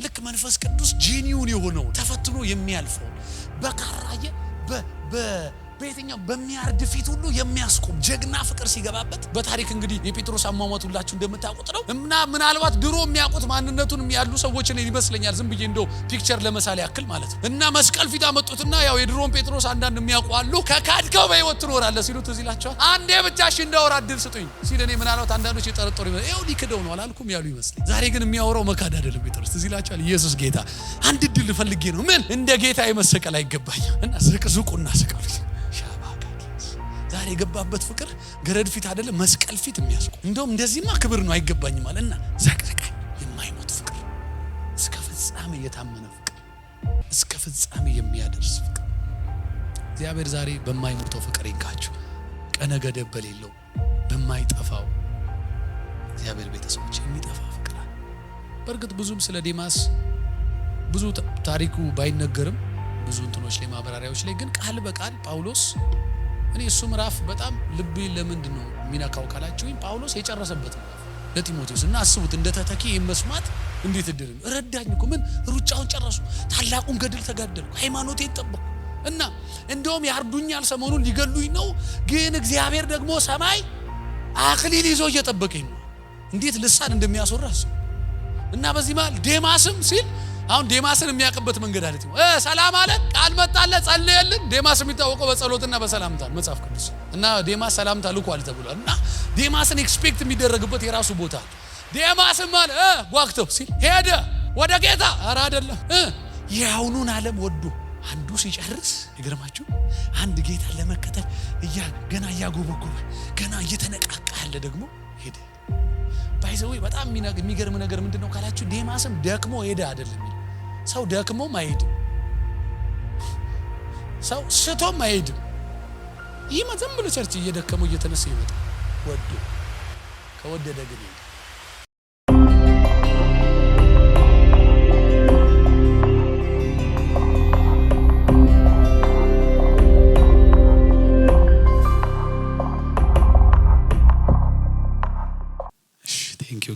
ልክ መንፈስ ቅዱስ ጄኒውን የሆነው ተፈትኖ የሚያልፈው በካራየ በየትኛው በሚያርድ ፊት ሁሉ የሚያስቆም ጀግና ፍቅር ሲገባበት በታሪክ እንግዲህ የጴጥሮስ አሟሟት ሁላችሁ እንደምታውቁት ነው። እና ምናልባት ድሮ የሚያውቁት ማንነቱን ያሉ ሰዎች እኔ ይመስለኛል ዝም ብዬ እንደው ፒክቸር ለመሳል ያክል ማለት ነው። እና መስቀል ፊት አመጡትና ያው የድሮን ጴጥሮስ አንዳንድ የሚያውቁ አሉ ከካድከው በህይወት ትኖራለህ ሲሉት እዚህ ይላቸዋል። አንዴ ብቻሽ እንዳወራ እድል ስጡኝ ሲል እኔ ምናልባት አንዳንዶች የጠረጠሩ ይሄው ሊክደው ነው አላልኩም ያሉ ይመስል። ዛሬ ግን የሚያወራው መካድ አይደለም ጴጥሮስ እዚህ ይላቸዋል። ኢየሱስ ጌታ አንድ እድል ፈልጌ ነው ምን እንደ ጌታ የመሰቀል አይገባኝም እና ዝቁና ስቀሉ ዛሬ የገባበት ፍቅር ገረድ ፊት አይደለም መስቀል ፊት የሚያስቆም እንደውም እንደዚህማ ክብር ነው አይገባኝም አለና ዘቅዘቃኝ የማይሞት ፍቅር እስከ ፍጻሜ የታመነ ፍቅር እስከ ፍጻሜ የሚያደርስ ፍቅር እግዚአብሔር ዛሬ በማይሞተው ፍቅር ይንካችሁ ቀነ ገደብ በሌለው በማይጠፋው እግዚአብሔር ቤተሰቦች የሚጠፋ ፍቅር አለ። በእርግጥ ብዙም ስለ ዴማስ ብዙ ታሪኩ ባይነገርም ብዙ እንትኖች ላይ ማብራሪያዎች ላይ ግን ቃል በቃል ጳውሎስ እኔ እሱ ምዕራፍ በጣም ልቤ ለምንድን ነው ሚናካው ካላችሁኝ ጳውሎስ የጨረሰበት ምዕራፍ ለቲሞቴዎስ እና አስቡት እንደ ተተኪ መስማት እንዴት እድል ነው ረዳኝ እኮ ምን ሩጫውን ጨረሱ ታላቁን ገድል ተጋደልኩ ሃይማኖቴን ጠበቅኩ እና እንደውም ያርዱኛል ሰሞኑን ሊገሉኝ ነው ግን እግዚአብሔር ደግሞ ሰማይ አክሊል ይዞ እየጠበቀኝ ነው እንዴት ልሳን እንደሚያስወራስ እና በዚህ ማለት ዴማስም ሲል አሁን ዴማስን የሚያቀበት መንገድ አለች ሰላም አለ ቃል መጣለ ጸልየልን ዴማስ የሚታወቀው በጸሎትና በሰላምታ መጽሐፍ ቅዱስ እና ዴማስ ሰላምታ ልኳል ተብሏል እና ዴማስን ኤክስፔክት የሚደረግበት የራሱ ቦታ ዴማስም አለ ጓግተው ሲል ሄደ ወደ ጌታ አራ አይደለም ያውኑን ዓለም ወዶ አንዱ ሲጨርስ ይገርማችሁ አንድ ጌታ ለመከተል ገና ያጎበጎበ ገና እየተነቃቃ ያለ ደግሞ ሄደ ባይዘው በጣም የሚገርም ነገር ምንድነው ካላችሁ ዴማስም ደክሞ ሄደ አይደለም ሰው ደክሞም አይሄድም ሰው ስቶም አይሄድም ይመዘም ብሎ ቸርች እየደከመው እየተነሳ ይመጣል ወዶ ከወደደ ግን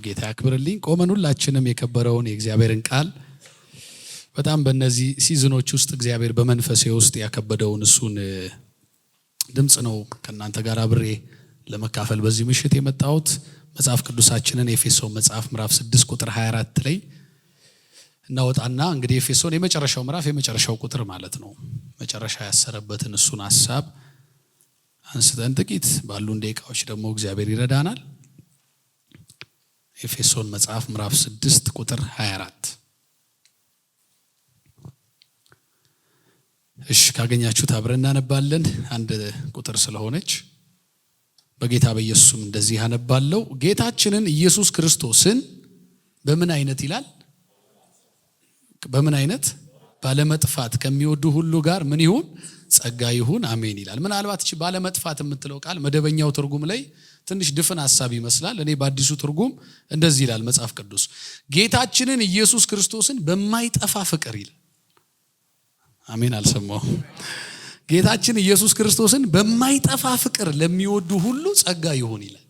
ጌታ ያክብርልኝ። ቆመን ሁላችንም የከበረውን የእግዚአብሔርን ቃል በጣም በእነዚህ ሲዝኖች ውስጥ እግዚአብሔር በመንፈሴ ውስጥ ያከበደውን እሱን ድምጽ ነው ከእናንተ ጋር አብሬ ለመካፈል በዚህ ምሽት የመጣሁት። መጽሐፍ ቅዱሳችንን ኤፌሶን መጽሐፍ ምዕራፍ 6 ቁጥር 24 ላይ እናወጣና እንግዲህ ኤፌሶን የመጨረሻው ምዕራፍ የመጨረሻው ቁጥር ማለት ነው መጨረሻ ያሰረበትን እሱን ሐሳብ አንስተን ጥቂት ባሉን ደቂቃዎች ደግሞ እግዚአብሔር ይረዳናል። ኤፌሶን መጽሐፍ ምዕራፍ 6 ቁጥር 24 እሺ ካገኛችሁት አብረን እናነባለን። አንድ ቁጥር ስለሆነች በጌታ በኢየሱስም እንደዚህ አነባለሁ። ጌታችንን ኢየሱስ ክርስቶስን በምን አይነት ይላል በምን አይነት ባለመጥፋት ከሚወዱ ሁሉ ጋር ምን ይሁን ጸጋ ይሁን አሜን ይላል። ምናልባት እቺ ባለመጥፋት የምትለው ቃል መደበኛው ትርጉም ላይ ትንሽ ድፍን ሐሳብ ይመስላል። እኔ በአዲሱ ትርጉም እንደዚህ ይላል መጽሐፍ ቅዱስ ጌታችንን ኢየሱስ ክርስቶስን በማይጠፋ ፍቅር ይላል። አሜን አልሰማው። ጌታችን ኢየሱስ ክርስቶስን በማይጠፋ ፍቅር ለሚወዱ ሁሉ ጸጋ ይሁን ይላል።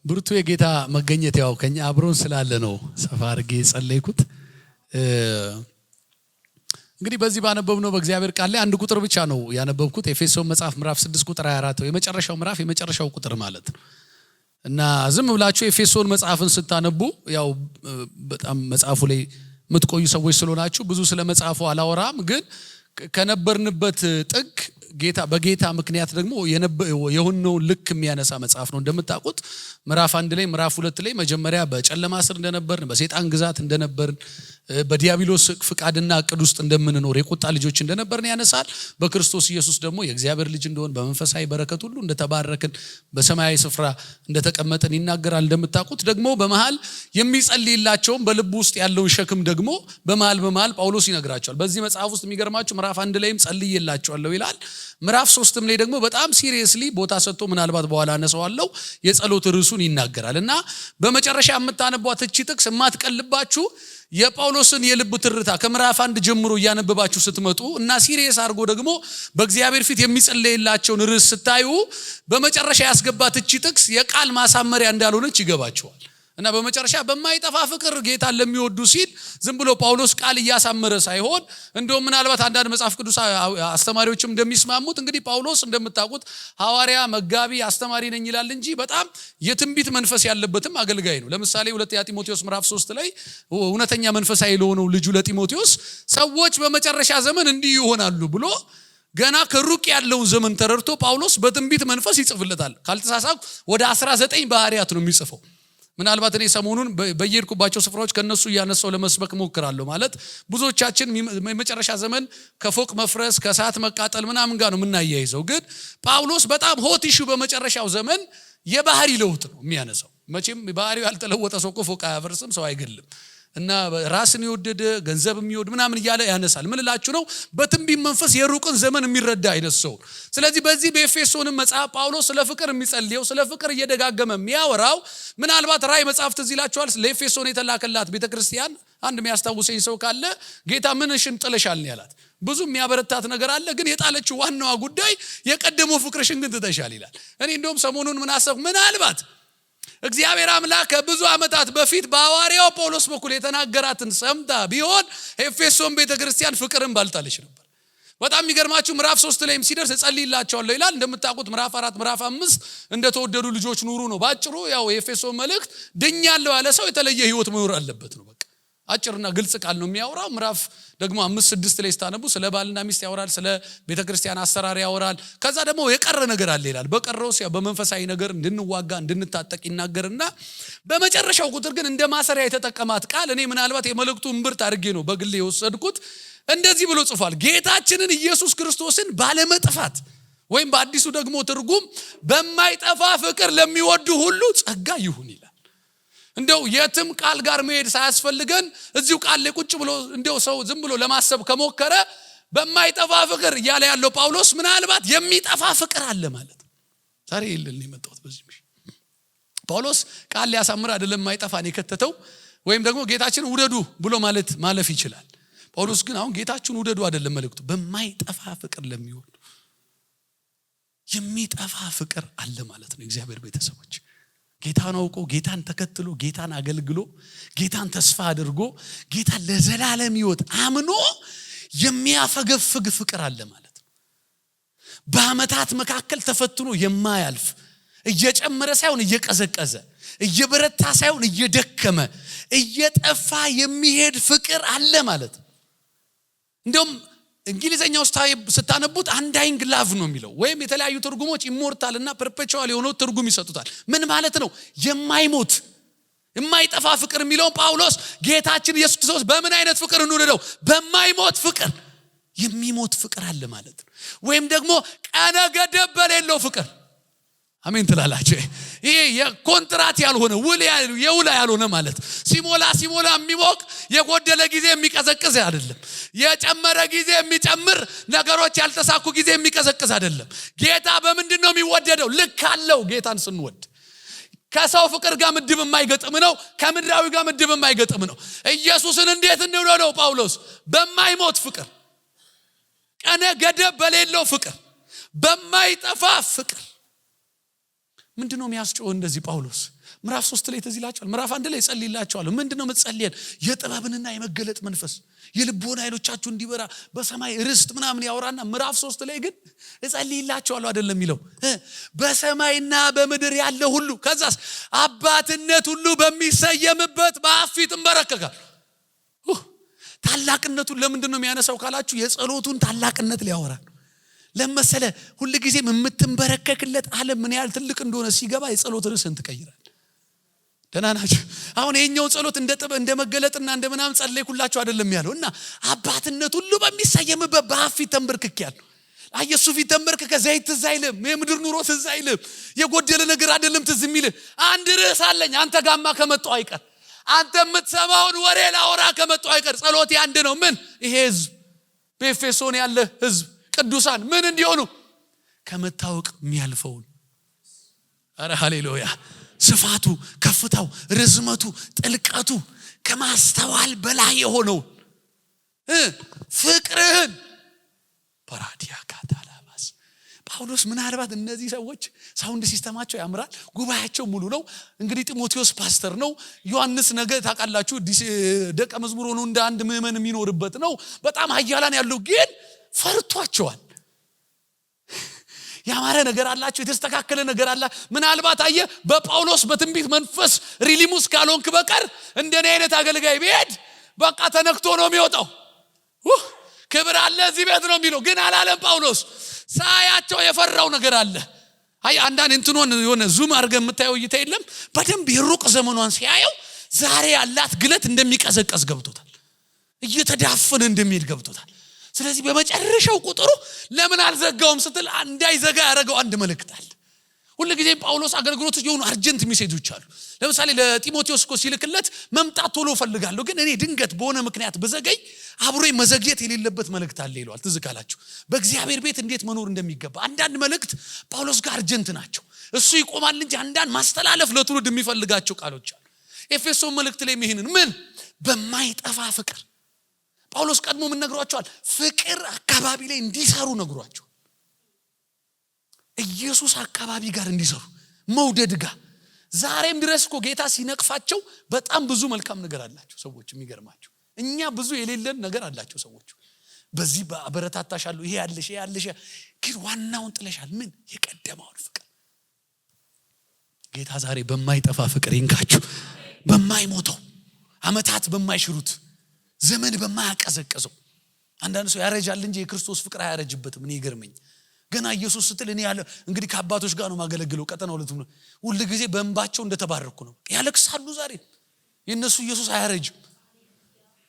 ብርቱ የጌታ መገኘት ያው ከኛ አብሮን ስላለ ነው ሰፋ አድርጌ ጸለይኩት። እንግዲህ በዚህ ባነበብነው በእግዚአብሔር ቃል ላይ አንድ ቁጥር ብቻ ነው ያነበብኩት ኤፌሶን መጽሐፍ ምዕራፍ 6 ቁጥር 24 የመጨረሻው ምዕራፍ የመጨረሻው ቁጥር ማለት ነው። እና ዝም ብላችሁ ኤፌሶን መጽሐፍን ስታነቡ ያው በጣም መጽሐፉ ላይ የምትቆዩ ሰዎች ስለሆናችሁ ብዙ ስለ መጽሐፉ አላወራም። ግን ከነበርንበት ጥግ ጌታ በጌታ ምክንያት ደግሞ የሆነውን ልክ የሚያነሳ መጽሐፍ ነው። እንደምታውቁት ምዕራፍ 1 ላይ ምዕራፍ 2 ላይ መጀመሪያ በጨለማ ስር እንደነበርን በሰይጣን ግዛት እንደነበርን በዲያብሎስ ፍቃድና እቅድ ውስጥ እንደምንኖር የቁጣ ልጆች እንደነበርን ያነሳል። በክርስቶስ ኢየሱስ ደግሞ የእግዚአብሔር ልጅ እንደሆን በመንፈሳዊ በረከት ሁሉ እንደተባረክን በሰማያዊ ስፍራ እንደተቀመጠን ይናገራል። እንደምታውቁት ደግሞ በመሃል የሚጸልይላቸውም በልብ ውስጥ ያለው ሸክም ደግሞ በመሃል ጳውሎስ ይነግራቸዋል። በዚህ መጽሐፍ ውስጥ የሚገርማችሁ ምዕራፍ 1 ላይም ጸልይላቸዋለሁ ይላል። ምዕራፍ 3 ላይ ደግሞ በጣም ሲሪየስሊ ቦታ ሰጥቶ ምናልባት በኋላ አነሳዋለሁ የጸሎት ርዕሱን ይናገራል። እና በመጨረሻ የምታነቧት እቺ ጥቅስ የማትቀልባችሁ የጳውሎስን የልብ ትርታ ከምዕራፍ 1 ጀምሮ እያነበባችሁ ስትመጡ እና ሲሪየስ አድርጎ ደግሞ በእግዚአብሔር ፊት የሚጸለይላቸውን ርዕስ ስታዩ በመጨረሻ ያስገባት እቺ ጥቅስ የቃል ማሳመሪያ እንዳልሆነች ይገባቸዋል። እና በመጨረሻ በማይጠፋ ፍቅር ጌታን ለሚወዱ ሲል ዝም ብሎ ጳውሎስ ቃል እያሳመረ ሳይሆን እንደውም ምናልባት አንዳንድ መጽሐፍ ቅዱስ አስተማሪዎችም እንደሚስማሙት እንግዲህ ጳውሎስ እንደምታውቁት ሐዋርያ መጋቢ አስተማሪ ነኝ ይላል እንጂ በጣም የትንቢት መንፈስ ያለበትም አገልጋይ ነው። ለምሳሌ ሁለተኛ ጢሞቴዎስ ምዕራፍ 3 ላይ እውነተኛ መንፈሳዊ ለሆነው ልጁ ለጢሞቴዎስ ሰዎች በመጨረሻ ዘመን እንዲህ ይሆናሉ ብሎ ገና ከሩቅ ያለውን ዘመን ተረድቶ ጳውሎስ በትንቢት መንፈስ ይጽፍለታል። ካልተሳሳትኩ ወደ 19 ባህሪያት ነው የሚጽፈው። ምናልባት እኔ ሰሞኑን በየሄድኩባቸው ስፍራዎች ከነሱ እያነሳው ለመስበክ ሞክራለሁ። ማለት ብዙዎቻችን የመጨረሻ ዘመን ከፎቅ መፍረስ ከእሳት መቃጠል ምናምን ጋር ነው የምናያይዘው። ግን ጳውሎስ በጣም ሆት ኢሹ በመጨረሻው ዘመን የባህሪ ለውጥ ነው የሚያነሳው። መቼም ባህሪው ያልተለወጠ ሰው እኮ ፎቅ አያፈርስም፣ ሰው አይገልም። እና ራስን የወደደ ገንዘብ የሚወድ ምናምን እያለ ያነሳል። ምን እላችሁ ነው? በትንቢት መንፈስ የሩቅን ዘመን የሚረዳ አይነት ሰው። ስለዚህ በዚህ በኤፌሶንም መጽሐፍ ጳውሎስ ስለ ፍቅር የሚጸልየው ስለ ፍቅር እየደጋገመ የሚያወራው ምናልባት ራእይ መጽሐፍ ትዝ ይላችኋል። ለኤፌሶን የተላከላት ቤተክርስቲያን አንድ የሚያስታውሰኝ ሰው ካለ ጌታ ምንሽን ጥለሻል ነው ያላት። ብዙ የሚያበረታት ነገር አለ፣ ግን የጣለችው ዋናዋ ጉዳይ የቀደመው ፍቅርሽን ግን ትተሻል ይላል። እኔ እንደውም ሰሞኑን ምን አሰብኩ፣ ምናልባት እግዚአብሔር አምላክ ከብዙ ዓመታት በፊት በሐዋርያው ጳውሎስ በኩል የተናገራትን ሰምታ ቢሆን ኤፌሶን ቤተክርስቲያን ፍቅርን ባልጣለች ነበር። በጣም የሚገርማችሁ ምዕራፍ 3 ላይም ሲደርስ እጸልይላችኋለሁ ይላል። እንደምታውቁት ምዕራፍ 4 ምዕራፍ 5 እንደተወደዱ ልጆች ኑሩ ነው ባጭሩ። ያው የኤፌሶን መልእክት ድኛለሁ ያለ ሰው የተለየ ህይወት መኖር አለበት ነው። በቃ አጭርና ግልጽ ቃል ነው የሚያወራው። ምዕራፍ ደግሞ 5-6 ላይ ስታነቡ ስለ ባልና ሚስት ያወራል፣ ስለ ቤተክርስቲያን አሰራር ያወራል። ከዛ ደግሞ የቀረ ነገር አለ ይላል። በቀረውስ ያው በመንፈሳዊ ነገር እንድንዋጋ እንድንታጠቅ ይናገርና በመጨረሻው ቁጥር ግን እንደ ማሰሪያ የተጠቀማት ቃል እኔ ምናልባት የመልእክቱ እምብርት አድርጌ ነው በግሌ የወሰድኩት። እንደዚህ ብሎ ጽፏል፣ ጌታችንን ኢየሱስ ክርስቶስን ባለመጥፋት ወይም በአዲሱ ደግሞ ትርጉም በማይጠፋ ፍቅር ለሚወዱ ሁሉ ጸጋ ይሁን ይላል። እንደው የትም ቃል ጋር መሄድ ሳያስፈልገን እዚሁ ቃል ላይ ቁጭ ብሎ እንደው ሰው ዝም ብሎ ለማሰብ ከሞከረ በማይጠፋ ፍቅር እያለ ያለው ጳውሎስ ምናልባት የሚጠፋ ፍቅር አለ ማለት ነው። ዛሬ ይልን የመጣሁት በዚህ ጳውሎስ ቃል ሊያሳምር አይደለም የማይጠፋን የከተተው ወይም ደግሞ ጌታችንን ውደዱ ብሎ ማለፍ ይችላል። ጳውሎስ ግን አሁን ጌታችንን ውደዱ አይደለም መልእክቱ፣ በማይጠፋ ፍቅር ለሚወዱ የሚጠፋ ፍቅር አለ ማለት ነው። እግዚአብሔር ቤተሰቦች ጌታን አውቆ ጌታን ተከትሎ ጌታን አገልግሎ ጌታን ተስፋ አድርጎ ጌታን ለዘላለም ሕይወት አምኖ የሚያፈገፍግ ፍቅር አለ ማለት ነው። በአመታት መካከል ተፈትኖ የማያልፍ እየጨመረ ሳይሆን እየቀዘቀዘ እየበረታ ሳይሆን እየደከመ እየጠፋ የሚሄድ ፍቅር አለ ማለት ነው። እንደውም እንግሊዘኛው ስታነቡት አንዳይንግ ላቭ ነው የሚለው ወይም የተለያዩ ትርጉሞች ኢሞርታል እና ፐርፔቹዋል የሆነው ትርጉም ይሰጡታል። ምን ማለት ነው? የማይሞት የማይጠፋ ፍቅር የሚለው ጳውሎስ ጌታችን ኢየሱስ ክርስቶስ በምን አይነት ፍቅር እንውደደው? በማይሞት ፍቅር። የሚሞት ፍቅር አለ ማለት ነው። ወይም ደግሞ ቀነ ገደብ በሌለው ፍቅር። አሜን ትላላችሁ? ይሄ የኮንትራት ያልሆነ የውል ያልሆነ ማለት ሲሞላ የሚሞቅ የጎደለ ጊዜ የሚቀዘቅዝ አይደለም። የጨመረ ጊዜ የሚጨምር ነገሮች ያልተሳኩ ጊዜ የሚቀዘቅዝ አይደለም። ጌታ በምንድነው የሚወደደው? ልክ አለው። ጌታን ስንወድ ከሰው ፍቅር ጋር ምድብ የማይገጥም ነው። ከምድራዊ ጋር ምድብ የማይገጥም ነው። ኢየሱስን እንዴት እንውደደው? ጳውሎስ በማይሞት ፍቅር፣ ቀነ ገደብ በሌለው ፍቅር፣ በማይጠፋ ፍቅር። ምንድነው የሚያስጨው እንደዚህ? ጳውሎስ ምዕራፍ 3 ላይ ተዚላቸዋል። ምዕራፍ 1 ላይ ጸልይላቸዋል። ምንድነው መጸልየን? የጥበብንና የመገለጥ መንፈስ የልቦና አይኖቻችሁ እንዲበራ በሰማይ ርስት ምናምን ያወራና ምዕራፍ 3 ላይ ግን እጸልይላቸዋለሁ አይደለም የሚለው በሰማይና በምድር ያለ ሁሉ ከዛስ አባትነት ሁሉ በሚሰየምበት በአብ ፊት እንበረከካል። ታላቅነቱን ለምንድነው የሚያነሳው ካላችሁ የጸሎቱን ታላቅነት ሊያወራ ለምሳሌ ሁሉ ጊዜም የምትንበረከክለት ዓለም ምን ያህል ትልቅ እንደሆነ ሲገባ የጸሎት ርዕስን ትቀይራል። ደህና ናችሁ? አሁን የኛው ጸሎት እንደ ጥበብ እንደ መገለጥና እንደ ምናምን ጸለይኩላችሁ አይደለም ያለውና አባትነት ሁሉ በሚሰየምበት በአብ ፊት ተንበርክኬያለሁ። ኢየሱስ ፊት ተንበርክከ ዘይት ትዝ አይልም፣ የምድር ኑሮ ትዝ አይልም፣ የጎደለ ነገር አይደለም ትዝ የሚልህ። አንድ ርዕስ አለኝ አንተ ጋማ ከመጣው አይቀር፣ አንተ የምትሰማውን ወሬ ላወራ ከመጣው አይቀር ጸሎቴ አንድ ነው። ምን? ይሄ ህዝብ በኤፌሶን ያለ ህዝብ ቅዱሳን ምን እንዲሆኑ? ከመታወቅ የሚያልፈውን። አረ ሃሌሉያ! ስፋቱ፣ ከፍታው፣ ርዝመቱ፣ ጥልቀቱ ከማስተዋል በላይ የሆነው ፍቅርህን ፓራዲያ ካታላባስ ጳውሎስ ምናልባት እነዚህ ሰዎች ሳውንድ ሲስተማቸው ያምራል፣ ጉባኤያቸው ሙሉ ነው። እንግዲህ ጢሞቴዎስ ፓስተር ነው፣ ዮሐንስ ነገ ታውቃላችሁ ደቀ መዝሙር ሆኖ እንደ አንድ ምዕመን የሚኖርበት ነው። በጣም ኃያላን ያለው ግን ፈርቷቸዋል። ያማረ ነገር አላቸው፣ የተስተካከለ ነገር አላ። ምናልባት በጳውሎስ በትንቢት መንፈስ ሪሊሙስ ካልሆንክ በቀር እንደኔ አይነት አገልጋይ ቢሄድ በቃ ተነክቶ ነው የሚወጣው። ክብር አለ እዚህ ቤት ነው የሚለው። ግን አላለም ጳውሎስ። ሳያቸው የፈራው ነገር አለ። አንዳንድ እንትኑን የሆነ ዙም አድርገህ የምታየው እይታ የለም። በደንብ የሩቅ ዘመኗን ሲያየው ዛሬ ያላት ግለት እንደሚቀዘቀዝ ገብቶታል። እየተዳፈነ እንደሚሄድ ገብቶታል። ስለዚህ በመጨረሻው ቁጥሩ ለምን አልዘጋውም ስትል እንዳይዘጋ ያደረገው አንድ መልእክት አለ። ሁሉ ጊዜ ጳውሎስ አገልግሎቶች የሆኑ አርጀንት ሜሴጆች አሉ። ለምሳሌ ለጢሞቴዎስ እኮ ሲልክለት መምጣት ቶሎ ፈልጋለሁ፣ ግን እኔ ድንገት በሆነ ምክንያት በዘገይ አብሮ መዘግየት የሌለበት መልእክት አለ ይሏል። ትዝ ካላችሁ በእግዚአብሔር ቤት እንዴት መኖር እንደሚገባ አንዳንድ መልእክት ጳውሎስ ጋር አርጀንት ናቸው። እሱ ይቆማል እንጂ አንዳንድ ማስተላለፍ ለትውልድ የሚፈልጋቸው ቃሎች አሉ። ኤፌሶን መልእክት ላይ ይሄንን ምን በማይጠፋ ፍቅር ጳውሎስ ቀድሞ ምን ነግሯቸዋል? ፍቅር አካባቢ ላይ እንዲሰሩ ነግሯቸው። ኢየሱስ አካባቢ ጋር እንዲሰሩ መውደድ ጋር። ዛሬም ድረስ እኮ ጌታ ሲነቅፋቸው በጣም ብዙ መልካም ነገር አላቸው ሰዎች። የሚገርማቸው እኛ ብዙ የሌለን ነገር አላቸው ሰዎች። በዚህ በአበረታታሻለሁ፣ ይሄ ያለሽ ግን ዋናውን ጥለሻል። ምን የቀደመውን ፍቅር ጌታ ዛሬ በማይጠፋ ፍቅር ይንካችሁ። በማይሞተው አመታት በማይሽሩት ዘመን በማያቀዘቅዘው። አንዳንድ ሰው ያረጃል እንጂ የክርስቶስ ፍቅር አያረጅበትም። እኔ ይገርመኝ ገና ኢየሱስ ስትል እኔ ያለ እንግዲህ ከአባቶች ጋር ነው ማገለግለው። ቀጠና ሁለቱም ነው ሁሉ ጊዜ በእንባቸው እንደተባረኩ ነው ያለቅሳሉ። ዛሬ የነሱ ኢየሱስ አያረጅም።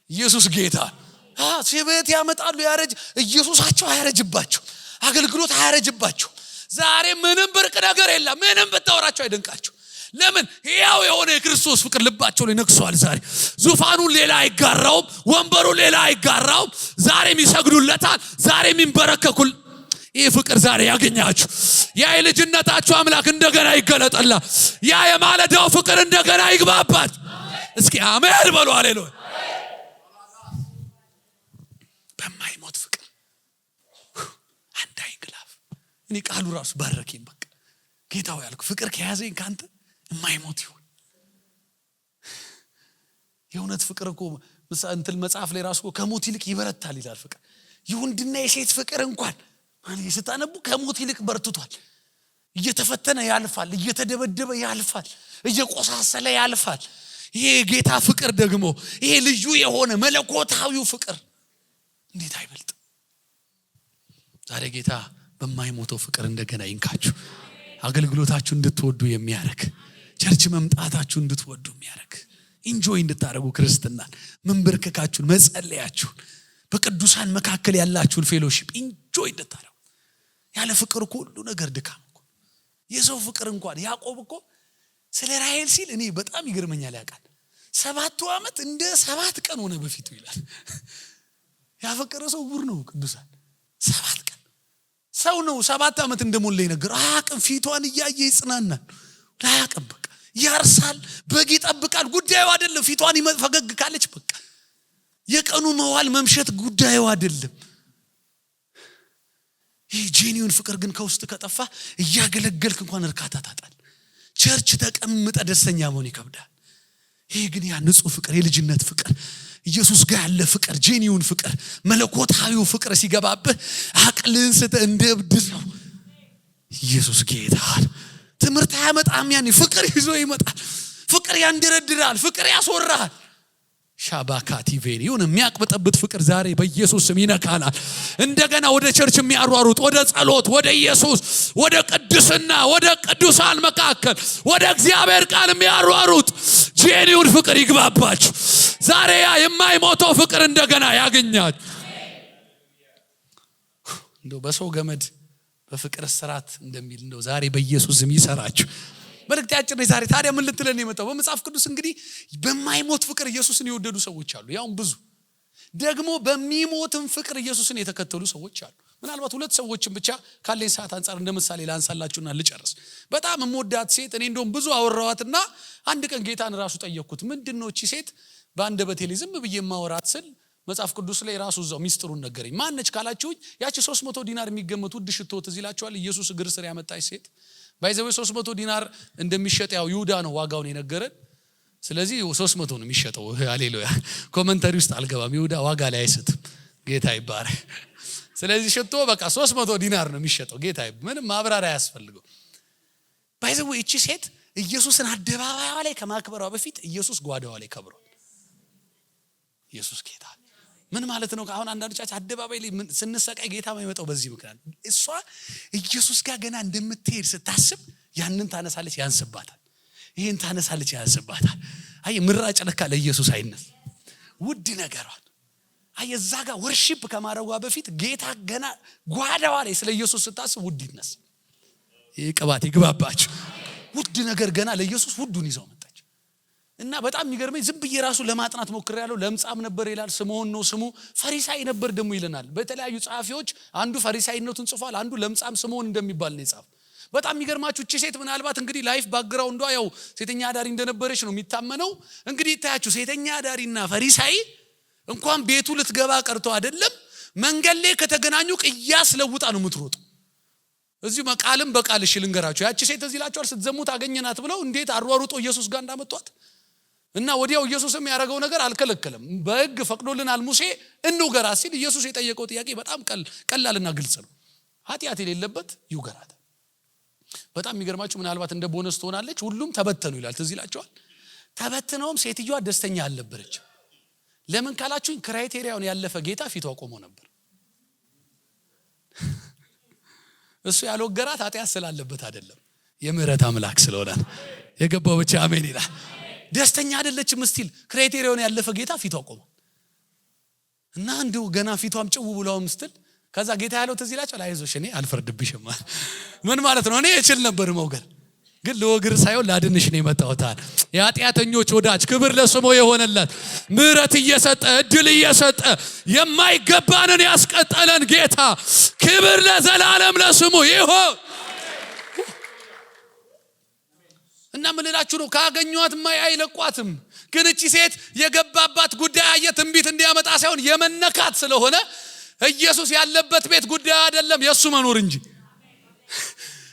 ኢየሱስ ጌታ ሲበት ያመጣሉ ያረጅ። ኢየሱሳቸው አያረጅባቸው፣ አገልግሎት አያረጅባቸው። ዛሬ ምንም ብርቅ ነገር የለም። ምንም ብታወራቸው አይደንቃቸው። ለምን? ያው የሆነ የክርስቶስ ፍቅር ልባቸው ላይ ነክሷል። ዛሬ ዙፋኑን ሌላ አይጋራውም፣ ወንበሩን ሌላ አይጋራውም። ዛሬም ይሰግዱለታል፣ ዛሬም ይንበረከኩል። ይህ ፍቅር ዛሬ ያገኛችሁ። ያ የልጅነታችሁ አምላክ እንደገና ይገለጠላ። ያ የማለዳው ፍቅር እንደገና ይግባባት። እስኪ አሜን በሉ። ሃሌሉያ። በማይሞት ፍቅር አንድ አይንግላፍ። እኔ ቃሉ ራሱ ባረከኝ። በቃ ጌታው ያልኩ ፍቅር ከያዘኝ ካንተ የማይሞት ይሁን። የእውነት ፍቅር እኮ እንትን መጽሐፍ ላይ ራሱ ከሞት ይልቅ ይበረታል ይላል። ፍቅር የወንድና የሴት ፍቅር እንኳን ስታነቡ ከሞት ይልቅ በርትቷል። እየተፈተነ ያልፋል፣ እየተደበደበ ያልፋል፣ እየቆሳሰለ ያልፋል። ይሄ ጌታ ፍቅር ደግሞ ይሄ ልዩ የሆነ መለኮታዊው ፍቅር እንዴት አይበልጥም? ዛሬ ጌታ በማይሞተው ፍቅር እንደገና ይንካችሁ። አገልግሎታችሁ እንድትወዱ የሚያረግ፣ ቸርች መምጣታችሁ እንድትወዱ የሚያረግ፣ ኢንጆይ እንድታረጉ ክርስትናን፣ መንበርከካችሁን፣ መጸለያችሁን፣ በቅዱሳን መካከል ያላችሁን ፌሎሺፕ ኢንጆይ እንድታረጉ። ያለ ፍቅር እኮ ሁሉ ነገር ድካም እኮ። የሰው ፍቅር እንኳን ያዕቆብ እኮ ስለ ራሔል ሲል እኔ በጣም ይገርመኛል። ያውቃል 7 ዓመት እንደ 7 ቀን ሆነ በፊቱ ይላል። ያፈቀረ ሰው ውር ነው ቅዱሳን። 7 ቀን ሰው ነው 7 ዓመት እንደሞላ ይነገር። አያውቅም። ፊቷን እያየ ይጽናናል። አያውቅም። በቃ ያርሳል፣ በግ ይጠብቃል። ጉዳዩ አይደለም። ፊቷን ፈገግ ካለች በቃ የቀኑ መዋል መምሸት ጉዳዩ አይደለም። ይህ ጄኒውን ፍቅር ግን ከውስጥ ከጠፋ እያገለገልክ እንኳን እርካታ ታጣል። ቸርች ተቀምጠ ደስተኛ መሆን ይከብዳል። ይህ ግን ያ ንጹህ ፍቅር፣ የልጅነት ፍቅር፣ ኢየሱስ ጋር ያለ ፍቅር፣ ጄኒውን ፍቅር፣ መለኮታዊው ፍቅር ሲገባብህ አቅልን ስተ እንደብድ ነው። ኢየሱስ ጌታ ትምህርት አያመጣም። ያኔ ፍቅር ይዞ ይመጣል። ፍቅር ያንደረድራል። ፍቅር ያስወራል። ሻባካቲ ቬኒ ይሁን የሚያቅበጠብጥ ፍቅር ዛሬ በኢየሱስ ስም ይነካናል። እንደገና ወደ ቸርች የሚያሯሩጥ፣ ወደ ጸሎት፣ ወደ ኢየሱስ፣ ወደ ቅድስና፣ ወደ ቅዱሳን መካከል፣ ወደ እግዚአብሔር ቃል የሚያሯሩጥ ጄኒውን ፍቅር ይግባባችሁ። ዛሬ ያ የማይሞተው ፍቅር እንደገና ያገኛችሁ። እንደው በሰው ገመድ በፍቅር ስራት እንደሚል እንደው ዛሬ በኢየሱስ ስም ይሰራችሁ። መልእክታችን ነው ዛሬ። ታዲያ ምን ልትለን የመጣው? በመጽሐፍ ቅዱስ እንግዲህ በማይሞት ፍቅር ኢየሱስን የወደዱ ሰዎች አሉ። ያውም ብዙ ደግሞ በሚሞትም ፍቅር ኢየሱስን የተከተሉ ሰዎች አሉ። ምናልባት 2 ሰዎችን ብቻ ካለኝ ሰዓት አንፃር እንደ ምሳሌ ላንሳላችሁና ልጨርስ። በጣም የምወዳት ሴት እኔ እንደውም ብዙ አወራዋትና አንድ ቀን ጌታን ራሱ ጠየቅኩት። ምንድነው እቺ ሴት በአንደበቴ ላይ ዝም ብዬ ማወራት ስል መጽሐፍ ቅዱስ ላይ ራሱ እዛው ሚስጥሩን ነገረኝ። ማነች ካላችሁኝ ያቺ 300 ዲናር የሚገመት ውድ ሽቶ ትዝ ይላችኋል። ኢየሱስ እግር ስር ያመጣች ሴት ባይዘው 300 ዲናር እንደሚሸጥ ያው ይሁዳ ነው ዋጋውን የነገረን። ስለዚህ 300 ነው የሚሸጠው። ሃሌሉያ። ኮሜንታሪ ውስጥ አልገባም። ይሁዳ ዋጋ ላይ አይስትም። ጌታ ይባረክ። ስለዚህ ሽቶ በቃ 300 ዲናር ነው የሚሸጠው። ጌታ ምንም ማብራሪያ አያስፈልገው። ባይዘው እቺ ሴት ኢየሱስን አደባባይዋ ላይ ከማክበሯ በፊት ኢየሱስ ጓዳዋ ላይ ከብሯል። ኢየሱስ ጌታ ምን ማለት ነው? አሁን አንዳንዶቻችን አደባባይ ላይ ስንሰቃይ ጌታ የማይመጣው በዚህ ምክንያት እሷ ኢየሱስ ጋር ገና እንደምትሄድ ስታስብ ያንን ታነሳለች፣ ያንስባታል። ይሄን ታነሳለች፣ ያንስባታል። አይ ምራጭ ለካ ለኢየሱስ አይነስ ውድ ነገሯን አይ እዛ ጋር ወርሺፕ ከማድረጓ በፊት ጌታ ገና ጓዳዋ ላይ ስለ ኢየሱስ ስታስብ ውድ ይነስ። ይሄ ቅባት ይግባባችሁ። ውድ ነገር ገና ለኢየሱስ ውዱን ይዘው መጣች። እና በጣም የሚገርመኝ ዝም ብዬ ራሱ ለማጥናት ሞክሬያለሁ። ለምጻም ነበር ይላል፣ ስምዖን ነው ስሙ፣ ፈሪሳይ ነበር ደግሞ ይለናል። በተለያዩ ጸሐፊዎች አንዱ ፈሪሳይነቱን ጽፏል፣ አንዱ ለምጻም ስምዖን እንደሚባል ነው የጻፈው። በጣም የሚገርማችሁ እቺ ሴት ምናልባት እንግዲህ ላይፍ ባክግራውንዷ ያው ሴተኛ አዳሪ እንደነበረች ነው የሚታመነው። እንግዲህ ታያችሁ ሴተኛ አዳሪና ፈሪሳይ እንኳን ቤቱ ልትገባ ቀርቶ አይደለም መንገድ ላይ ከተገናኙ ቅያስ ለውጣ ነው የምትሮጥ። እዚሁ መቃልም በቃል እሺ ልንገራችሁ። ያቺ ሴት እዚህ ይላችኋል ስትዘሙት አገኘናት ብለው እንዴት አሯሩጦ ኢየሱስ ጋር እንዳመጧት እና ወዲያው ኢየሱስም ያደረገው ነገር አልከለከለም። በሕግ ፈቅዶልናል ሙሴ እንውገራት ሲል ኢየሱስ የጠየቀው ጥያቄ በጣም ቀላልና ግልጽ ነው። ኃጢአት የሌለበት ይውገራት። በጣም የሚገርማችሁ ምናልባት እንደ ቦነስ ትሆናለች። ሁሉም ተበተኑ ይላል ትዝ ይላችኋል። ተበትነውም ሴትዮዋ ደስተኛ አልነበረች። ለምን ካላችሁኝ ክራይቴሪያውን ያለፈ ጌታ ፊቷ ቆሞ ነበር። እሱ ያልወገራት ኃጢአት ስላለበት አይደለም፣ የምህረት አምላክ ስለሆነ የገባው ብቻ አሜን ይላል። ደስተኛ አይደለችም ስቲል ክራይቴሪያውን ያለፈ ጌታ ፊቷ ቆሞ እና እንደው ገና ፊቷም ጭው ብሏም ስትል ከዛ ጌታ ያለው ትዝ ይላችኋል። አይዞሽ እኔ አልፈርድብሽም። ምን ማለት ነው? እኔ እችል ነበር መውገር፣ ግን ለወግር ሳይሆን ላድንሽ ነው የመጣሁት። የኃጢአተኞች ወዳጅ ክብር ለስሙ የሆነለት ምህረት እየሰጠ እድል እየሰጠ የማይገባንን ያስቀጠለን ጌታ ክብር ለዘላለም ለስሙ ይሁን። እና ምን ልላችሁ ነው? ካገኙት አይለቋትም። ግን እቺ ሴት የገባባት ጉዳይ የትንቢት እንዲያመጣ ሳይሆን የመነካት ስለሆነ ኢየሱስ ያለበት ቤት ጉዳይ አይደለም የሱ መኖር እንጂ።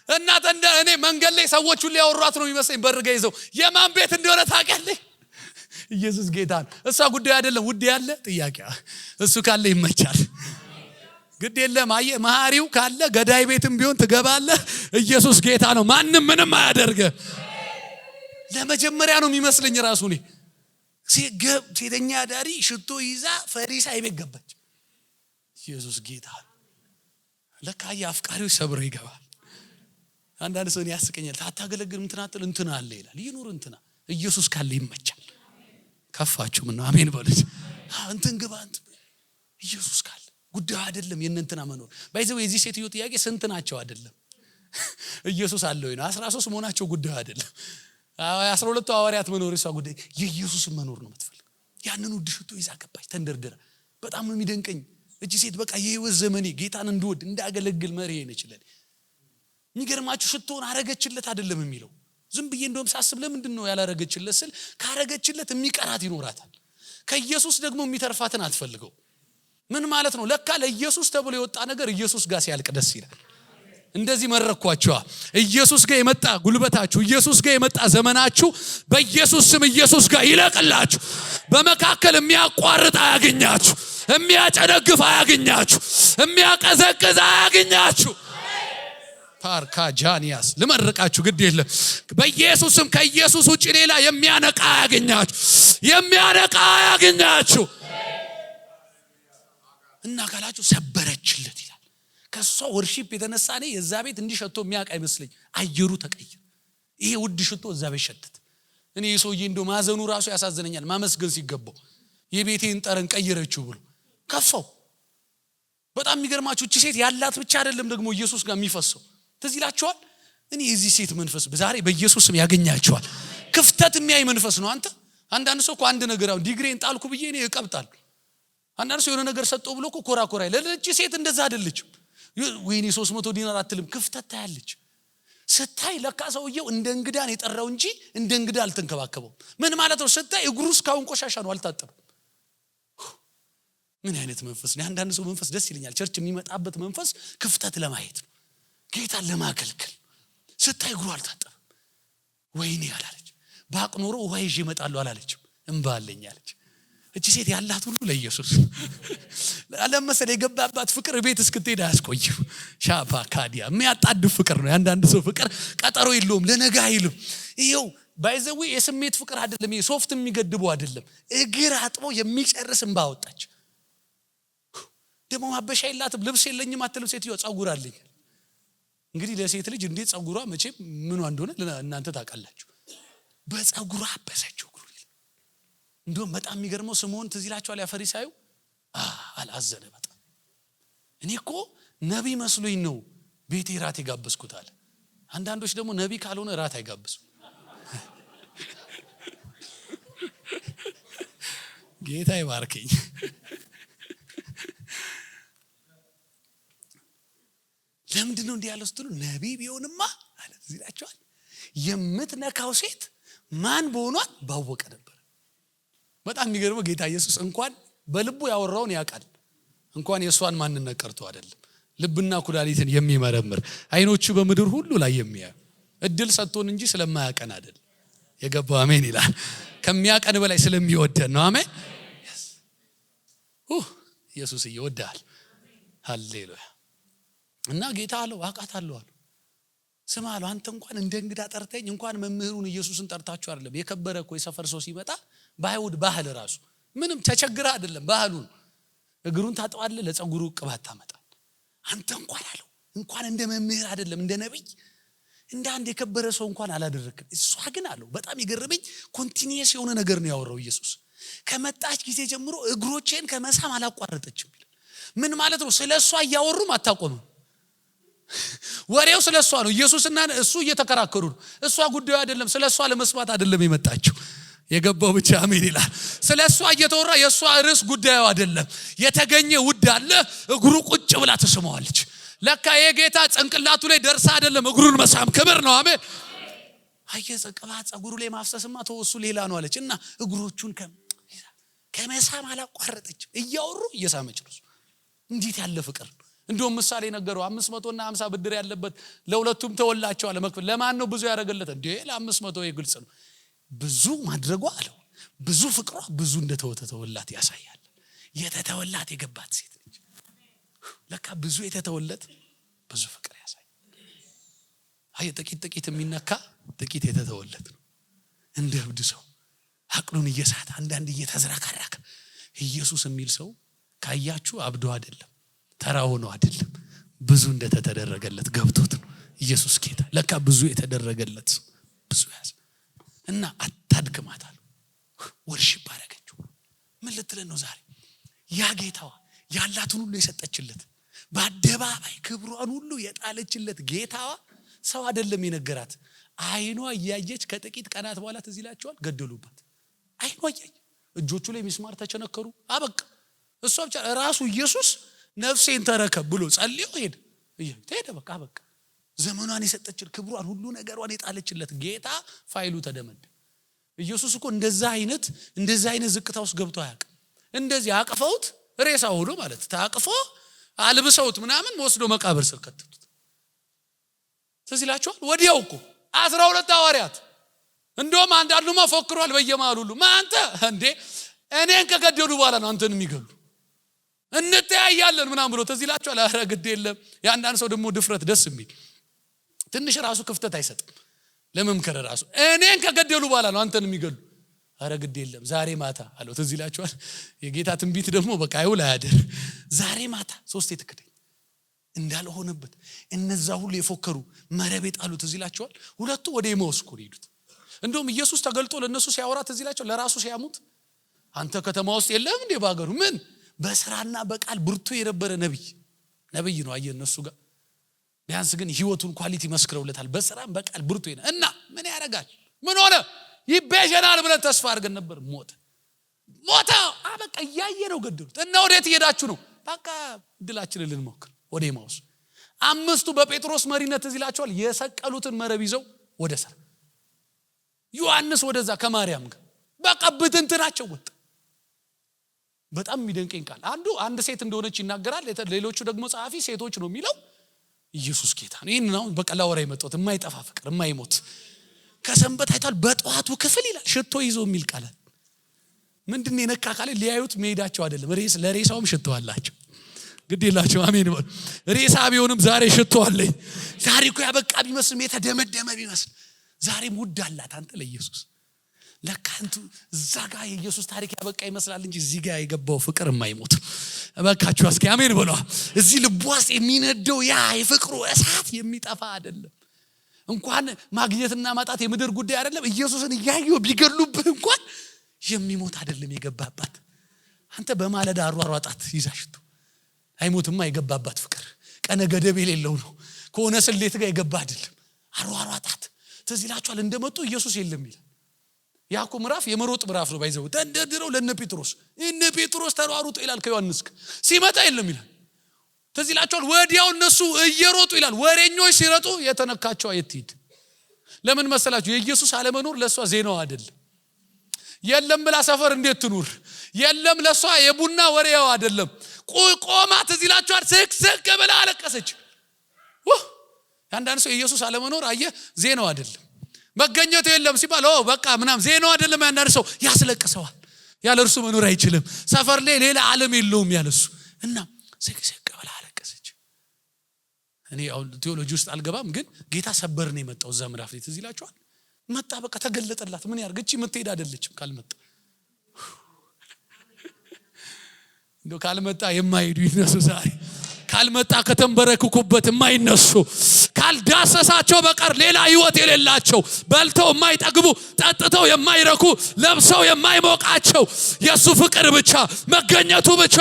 እናት እንደ እኔ መንገድ ላይ ሰዎች ሁሉ ያወሯት ነው የሚመስለኝ። በርጋ ይዘው የማን ቤት እንደሆነ ታውቂያለሽ? ኢየሱስ ጌታ ነው። እሷ ጉዳይ አይደለም። ውድ ያለ ጥያቄ እሱ ካለ ይመቻል። ግድ የለም። አየህ መሐሪው ካለ ገዳይ ቤትም ቢሆን ትገባለህ። ኢየሱስ ጌታ ነው። ማንም ምንም አያደርገ። ለመጀመሪያ ነው የሚመስለኝ ራሱ እኔ ሴተኛ አዳሪ ሽቶ ይዛ ፈሪሳይ ቤት ገባች። ኢየሱስ ጌታ ለካ አፍቃሪው ሰብሮ ይገባል። አንዳንድ ሰው ያስቀኛል። ታታገለግል እንትናጥል እንትና አለ ይላል። ይኑር እንትና ኢየሱስ ካለ ይመቻል። ከፋችሁ ምን ነው አሜን በሉት። እንትን ግባ እንትን ኢየሱስ ካለ ጉዳይ አይደለም የእንትና መኖር። ባይዘው የዚህ ሴትዮ ጥያቄ ስንት ናቸው አይደለም ኢየሱስ አለ ወይ ነው። 13 መሆናቸው ጉዳይ አይደለም። 12 ሐዋርያት መኖር እሷ ጉዳይ የኢየሱስ መኖር ነው የምትፈልግ። ያንን ውድ ሽቶ ይዛ ገባች ተንደርደረ። በጣም ነው የሚደንቀኝ እቺ ሴት። በቃ የህይወት ዘመኔ ጌታን እንድወድ እንዳገለግል መሪ ነችለኝ። የሚገርማችሁ ሽቶን አረገችለት አይደለም የሚለው። ዝም ብዬ እንደውም ሳስብ ለምንድን ነው ያላረገችለት ስል ካረገችለት የሚቀራት ይኖራታል። ከኢየሱስ ደግሞ የሚተርፋትን አትፈልገው። ምን ማለት ነው? ለካ ለኢየሱስ ተብሎ የወጣ ነገር ኢየሱስ ጋር ሲያልቅ ደስ ይላል። እንደዚህ መረኳችሁ። ኢየሱስ ጋር የመጣ ጉልበታችሁ፣ ኢየሱስ ጋር የመጣ ዘመናችሁ በኢየሱስ ስም ኢየሱስ ጋር ይለቅላችሁ። በመካከል የሚያቋርጥ አያገኛችሁ፣ የሚያጨነግፍ አያገኛችሁ፣ የሚያቀዘቅዝ አያገኛችሁ። ፓርካ ጃኒያስ ልመርቃችሁ ግድ የለም በኢየሱስም ከኢየሱስ ውጪ ሌላ የሚያነቃ አያገኛችሁ፣ የሚያነቃ አያገኛችሁ። እና ካላችሁ ሰበረችለት ይላል። ከሷ ወርሺፕ የተነሳ እኔ የዛ ቤት እንዲሸቶ የሚያውቅ አይመስለኝ። አየሩ ተቀየረ። ይሄ ውድ ሽቶ እዛ ቤት ሸተተ። እኔ የሰውዬ እንደው ማዘኑ ራሱ ያሳዝነኛል። ማመስገን ሲገባው የቤቴን ጠረን ቀየረችው ብሎ ከፋው። በጣም የሚገርማችሁ እቺ ሴት ያላት ብቻ አይደለም ደግሞ ኢየሱስ ጋር የሚፈሰው ትዝ ይላችኋል። እኔ የዚህ ሴት መንፈስ ዛሬ በኢየሱስ ስም ያገኛችኋል። ክፍተት የሚያይ መንፈስ ነው። አንዳንድ ሰው እኮ አንድ ነገር አሁን ዲግሪን ጣልኩ ብዬ እኔ እቀብጣለሁ። አንዳንድ ሰው የሆነ ነገር ሰጠው ብሎ እኮ ኮራኮራ ይላል። እቺ ሴት እንደዛ አይደለችም። ወይኔ 300 ዲናር አትልም። ክፍተት ታያለች። ስታይ ለካ ሰውየው እንደ እንግዳን የጠራው እንጂ እንደ እንግዳ አልተንከባከበው። ምን ማለት ነው? ስታይ እግሩ እስካሁን ቆሻሻ ነው፣ አልታጠበም። ምን አይነት መንፈስ ነው? አንዳንድ ሰው መንፈስ ደስ ይለኛል። ቸርች የሚመጣበት መንፈስ ክፍተት ለማየት ነው፣ ጌታን ለማገልገል። ስታይ እግሩ አልታጠበም። ወይኔ አላለች። ባቅ ኖሮ ውሃ ይዤ እመጣለሁ አላለችም። እንባ አለኝ አለች። እቺ ሴት ያላት ሁሉ ለኢየሱስ አለመሰለ የገባባት ፍቅር ቤት እስክትሄድ አያስቆይም። ሻፓ ካዲያ የሚያጣድፍ ፍቅር ነው። አንዳንድ ሰው ፍቅር ቀጠሮ የለውም፣ ለነገ አይልም። ይሄው ባይዘው የስሜት ፍቅር አይደለም፣ ይሄ ሶፍት የሚገድቡ አይደለም። እግር አጥቦ የሚጨርስ እንባ ወጣች። ደሞ ማበሻ የላትም፣ ልብስ የለኝም አትልም ሴትዮ። ጸጉር አለኝ። እንግዲህ ለሴት ልጅ እንዴት ጸጉሯ መቼም ምኑ እንደሆነ እናንተ ታውቃላችሁ። በጸጉሯ አበሰችው። እንደውም በጣም የሚገርመው ስምዖን ትዝ ይላችኋል፣ ያ ፈሪሳዩ አላዘነ በጣም። እኔ እኮ ነቢይ መስሎኝ ነው ቤቴ ራት የጋበዝኩት አለ። አንዳንዶች ደግሞ ነቢይ ካልሆነ ራት አይጋብዙም። ጌታ ይባርከኝ። ለምንድን ነው እንዲህ ያለው ስትሉ፣ ነቢይ ቢሆንማ አለ ትዝ ይላችኋል፣ የምትነካው ሴት ማን በሆኗት ባወቀ ነበር። በጣም የሚገርመው ጌታ ኢየሱስ እንኳን በልቡ ያወራውን ያውቃል። እንኳን የሷን ማንነት ቀርቶ አይደለም፣ ልብና ኩላሊትን የሚመረምር አይኖቹ በምድር ሁሉ ላይ የሚያዩ እድል ሰጥቶን እንጂ ስለማያቀን አይደለም። የገባው አሜን ይላል። ከሚያቀን በላይ ስለሚወደን ነው። አሜን። ኢየሱስ ይወዳል። ሃሌሉያ። እና ጌታ አለው አውቃታለሁ አለው። ስማ አለው፣ አንተ እንኳን እንደ እንግዳ ጠርተኝ፣ እንኳን መምህሩን ኢየሱስን ጠርታችሁ አይደለም። የከበረ እኮ የሰፈር ሰው ሲመጣ በአይሁድ ባህል ራሱ ምንም ተቸግራ አይደለም፣ ባህሉን እግሩን ታጠዋለህ፣ ለጸጉሩ ቅባት ታመጣለህ። አንተ እንኳን አለው እንኳን እንደ መምህር አይደለም፣ እንደ ነብይ፣ እንደ አንድ የከበረ ሰው እንኳን አላደረክም። እሷ ግን አለው በጣም የገረመኝ ኮንቲኒየስ የሆነ ነገር ነው ያወራው ኢየሱስ። ከመጣች ጊዜ ጀምሮ እግሮቼን ከመሳም አላቋረጠችም። ምን ማለት ነው? ስለሷ እያወሩም አታቆምም። ወሬው ስለሷ ነው። ኢየሱስና እሱ እየተከራከሩ ነው። እሷ ጉዳዩ አይደለም፣ ስለሷ ለመስማት አይደለም የመጣችው። የገባው ብቻ አሜን ይላል። ስለሷ እየተወራ የሷ ርዕስ ጉዳዩ አይደለም። የተገኘ ውድ አለ፣ እግሩ ቁጭ ብላ ተስመዋለች። ለካ የጌታ ጭንቅላቱ ላይ ደርሳ አይደለም እግሩን መሳም ክብር ነው። አሜን። አየጸቅባት ጸጉሩ ላይ ማፍሰስማ ተወሱ ሌላ ነው አለች እና እግሮቹን ከመሳም አላቋረጠች። እያወሩ እየሳመች ነው። እንዴት ያለ ፍቅር! እንደውም ምሳሌ ነገረው። 550 ብድር ያለበት ለሁለቱም ተወላቸው አለ መክፈል። ለማን ነው ብዙ ያደረገለት? እንዴ ለ500 ይግልጽ ነው። ብዙ ማድረጓ አለው ብዙ ፍቅሯ ብዙ እንደተወላት ያሳያል። የተተወላት የገባት ሴት ነች። ለካ ብዙ የተተወለት ብዙ ፍቅር ያሳያል። አይ ጥቂት የሚነካ ጥቂት የተተወለት ነው። እንደ እብድ ሰው አቅሉን እየሳተ አንዳንድ እየተዝራካራከ ኢየሱስ የሚል ሰው ካያችሁ አብዶ አይደለም፣ ተራ ሆኖ አይደለም፣ ብዙ እንደተደረገለት ገብቶት ነው። ኢየሱስ ጌታ ለካ ብዙ የተደረገለት ሰው ብዙ ያዘ እና አታድክማታል። ወርሺፕ አደረገችው። ምን ልትለን ነው ዛሬ? ያ ጌታዋ ያላትን ሁሉ የሰጠችለት በአደባባይ ክብሯን ሁሉ የጣለችለት ጌታዋ ሰው አይደለም የነገራት። አይኗ እያየች ከጥቂት ቀናት በኋላ ትዝ ይላችኋል ገደሉባት። አይኗ እያየች እጆቹ ላይ ሚስማር ተቸነከሩ። አበቃ። እሷ ብቻ ራሱ ኢየሱስ ነፍሴን ተረከብ ብሎ ጸልዮ ሄደ። በቃ አበቃ። ዘመኗን የሰጠችል ክብሯን ሁሉ ነገሯን የጣለችለት ጌታ ፋይሉ ተደመደ። ኢየሱስ እኮ እንደዛ አይነት ዝቅታ ውስጥ ገብቶ አያውቅም። እንደዚህ አቅፈውት ሬሳ ሆኖ ማለት ታቅፎ አልብሰውት ምናምን ወስዶ መቃብር ስር ከተቱት። ስለዚህ ይላችኋል ወዲያው እኮ 12 ሐዋርያት እንደውም አንዳንዱማ ፎክሯል በየማሉ ሁሉ ማንተ እንዴ እኔን ከገደሉ በኋላ ነው አንተን የሚገሉ እንተያያለን ምናምን ብሎ ተዚህ ይላችኋል። ኧረ ግድ የለም። የአንዳንድ ሰው ደግሞ ድፍረት ደስ የሚል ትንሽ ራሱ ክፍተት አይሰጥም ለመምከር ራሱ እኔን ከገደሉ በኋላ ነው አንተን የሚገሉ። ኧረ ግድ የለም ዛሬ ማታ አለው። ተዚህ ይላችኋል። የጌታ ትንቢት ደግሞ በቃ አይውል አያድር። ዛሬ ማታ 3 ትክደኝ እንዳልሆነበት እነዛ ሁሉ የፎከሩ መረብ የጣሉ ተዚህ ይላችኋል። ሁለቱ ወደ ኤማሁስ እኮ ሄዱት። እንደውም ኢየሱስ ተገልጦ ለነሱ ሲያወራ ተዚህ ይላችኋል። ለራሱ ሲያሙት አንተ ከተማ ውስጥ የለም እንዴ ባገሩ ምን በስራና በቃል ብርቱ የነበረ ነብይ ነው። አየ እነሱ ጋር ቢያንስ ግን ህይወቱን ኳሊቲ መስክረውለታል። በስራም በቃል ብርቱ ይነ እና ምን ያረጋል? ምን ሆነ? ይቤዠናል ብለን ተስፋ አድርገን ነበር። ሞተ። በቃ እያየ ነው ገደሉት። እና ወዴት እየሄዳችሁ ነው? በቃ ድላችንን ልንሞክር ወደ ኤማሁስ። 5ቱ በጴጥሮስ መሪነት እዚህ ይላችኋል የሰቀሉትን መረብ ይዘው ወደ ሰር ዮሐንስ ወደዛ ከማርያም ጋር በቃ ብትንትናቸው ወጣ። በጣም የሚደንቀኝ ቃል አንድ ሴት እንደሆነች ይናገራል። ሌሎቹ ደግሞ ጸሐፊ ሴቶች ነው የሚለው። ኢየሱስ ጌታ ነው። ይሄን ነው በቃ ላወራ የመጣሁት። የማይጠፋ ፍቅር የማይሞት ከሰንበት አይቷል። በጠዋቱ ክፍል ይላል ሽቶ ይዞ የሚል ቃል ምንድነው የነካ ካለ ሊያዩት መሄዳቸው አይደለም። ለሬሳውም ሽቶ አላቸው። ግድ የላቸው። አሜን በሉ። ሬሳ ቢሆንም ዛሬ ሽቶ አለኝ። ዛሬ እኮ ያበቃ ቢመስልም የተደመደመ ቢመስል ዛሬም ውድ አላት አንተ ለኢየሱስ። ለካንቱ እዛ ጋር የኢየሱስ ታሪክ ያበቃ ይመስላል እንጂ እዚህ ጋር የገባው ፍቅር የማይሞት እባካችሁ እስኪ አሜን በሉ። እዚህ ልብ ውስጥ የሚነደው ያ የፍቅሩ እሳት የሚጠፋ አይደለም። እንኳን ማግኘትና ማጣት የምድር ጉዳይ አይደለም። ኢየሱስን እያዩ ቢገሉብህ እንኳን የሚሞት አይደለም የገባባት። አንተ በማለዳ አሯሯጣት ይዛሽቱ አይሞትማ የገባባት ፍቅር ቀነ ገደብ የሌለው ነው። ከሆነ ስሌት ጋር የገባ አይደለም። አሯሯጣት ትዝ ይላችኋል። እንደመጡ ኢየሱስ የለም ይላል። ያኮ ምዕራፍ የመሮጥ ምዕራፍ ነው። ባይዘው ተንደድረው ለነ ጴጥሮስ ተሯሩጡ ይላል። ከዮሐንስ ሲመጣ የለም ይላል። ትዝ ይላችኋል። ወዲያው እነሱ እየሮጡ ይላል። ወሬኞች ሲረጡ የተነካቸው አይትሂድ። ለምን መሰላችሁ? የኢየሱስ አለመኖር ለሷ ዜናው አይደለም። የለም ብላ ሰፈር እንዴት ትኑር? የለም ለሷ የቡና ወሬው አይደለም። ቆማ ትዝ ይላችኋል። ስቅስቅ ብላ አለቀሰች። አንዳንድ ሰው የኢየሱስ አለመኖር አየ ዜናው አይደለም። መገኘቱ የለም ሲባል በቃ ምናምን ዜናው አይደለም። አንዳንድ ሰው ያስለቅሰዋል። ያለ እርሱ መኖር አይችልም። ሰፈር ላይ ሌላ ዓለም የለውም ያለሱ እና ስቅስቅ ብላ አለቀሰች። እኔ አሁን ቴዎሎጂ ውስጥ አልገባም፣ ግን ጌታ ሰበር ነው የመጣው እዛ ምዕራፍ ላይ ትዝ ይላችኋል። መጣ በቃ ተገለጠላት። ምን ያርግ? እቺ የምትሄድ አይደለችም ካልመጣ እንደው ካልመጣ የማይሄዱ ይነሱ። ዛሬ ካልመጣ ከተንበረከኩበት የማይነሱ ካልዳሰሳቸው በቀር ሌላ ህይወት የሌላቸው በልተው የማይጠግቡ ጠጥተው የማይረኩ ለብሰው የማይሞቃቸው የሱ ፍቅር ብቻ መገኘቱ ብቻ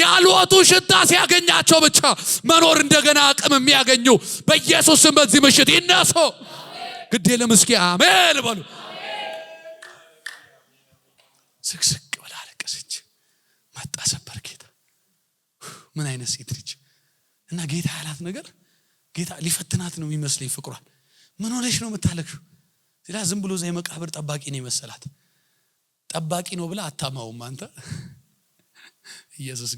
ያልወጡ ሽታ ሲያገኛቸው ብቻ መኖር እንደገና አቅም የሚያገኙ በኢየሱስም በዚህ ምሽት ይነሱ። ግድ የለም እስኪ አሜን በሉ። ስቅስቅ ብላ አለቀሰች። መጣ ሰበር ጌታ። ምን አይነት ሴት ልጅ እና ጌታ ያላት ነገር ጌታ ሊፈትናት ነው የሚመስለኝ ፍቅሯን። ምን ሆነሽ ነው የምታለቅሽው? ሲላ ዝም ብሎ ዘይ መቃብር ጠባቂ ነው የመሰላት። ጠባቂ ነው ብላ አታማውም አንተ። ኢየሱስ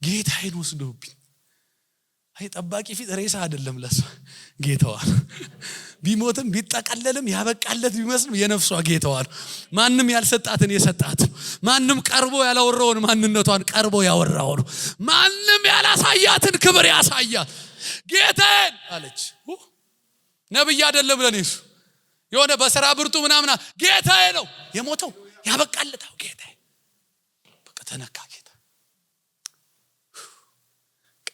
ጌታዬን ወስዶብኝ። አይ ጠባቂ ፊት ሬሳ አይደለም ለሷ ጌታዋ። ቢሞትም ቢጠቀለልም ያበቃለት ቢመስልም የነፍሷ ጌታዋ ነው። ማንም ያልሰጣትን የሰጣት፣ ማንም ቀርቦ ያላወራውን ማንነቷን ቀርቦ ያወራው ነው። ማንም ያላሳያትን ክብር ያሳያት። ጌታዬን አለች። ነብይ አይደለም ለኔሱ የሆነ በስራ ብርቱ ምናምና ጌታዬ ነው የሞተው ያበቃለታው ጌታዬ። በቃ ተነካ ጌታ።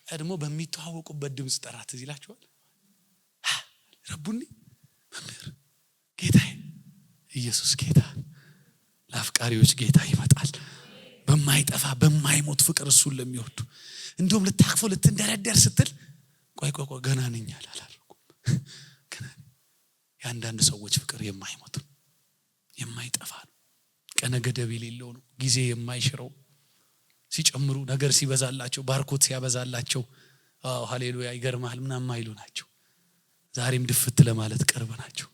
ቀድሞ በሚተዋወቁበት ድምጽ ጠራት ይላችኋል። ረቡኒ መምህር ጌታዬ። ኢየሱስ ጌታ ለአፍቃሪዎች ጌታ ይመጣል። በማይጠፋ በማይሞት ፍቅር እሱን ለሚወዱ። እንደውም ልታቅፈው ልትንደረደር ስትል ቆይ ገና ነኝ አላልኩም። ገና የአንዳንድ ሰዎች ፍቅር የማይሞት የማይጠፋ ነው። ቀነ ገደብ የሌለው ነው። ጊዜ የማይሽረው ሲጨምሩ ነገር ሲበዛላቸው ባርኮት ሲያበዛላቸው ሃሌሉያ ይገርማል ምናምን ማይሉ ናቸው። ዛሬም ድፍት ለማለት ቅርብ ናቸው።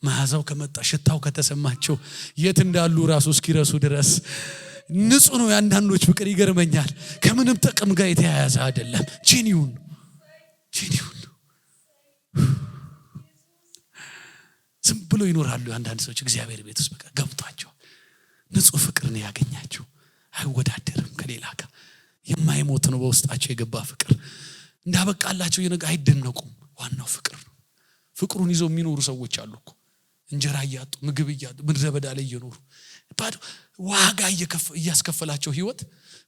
መዓዛው ከመጣ ሽታው ከተሰማቸው የት እንዳሉ ራሱ እስኪረሱ ድረስ ንጹህ ነው። የአንዳንዶች ፍቅር ይገርመኛል። ከምንም ጥቅም ጋር የተያያዘ አይደለም። ጂኒውን ዝም ብሎ ይኖራሉ። አንዳንድ ሰዎች እግዚአብሔር ቤት ውስጥ በቃ ገብቷቸው ንጹህ ፍቅር ነው ያገኛቸው። አይወዳደርም ከሌላ ጋር። የማይሞት ነው በውስጣቸው የገባ ፍቅር። እንዳበቃላቸው የነገ አይደነቁም። ዋናው ፍቅር ነው። ፍቅሩን ይዘው የሚኖሩ ሰዎች አሉ እኮ እንጀራ እያጡ ምግብ እያጡ ምድረ በዳ ላይ እየኖሩ ባዶ ዋጋ እያስከፈላቸው ህይወት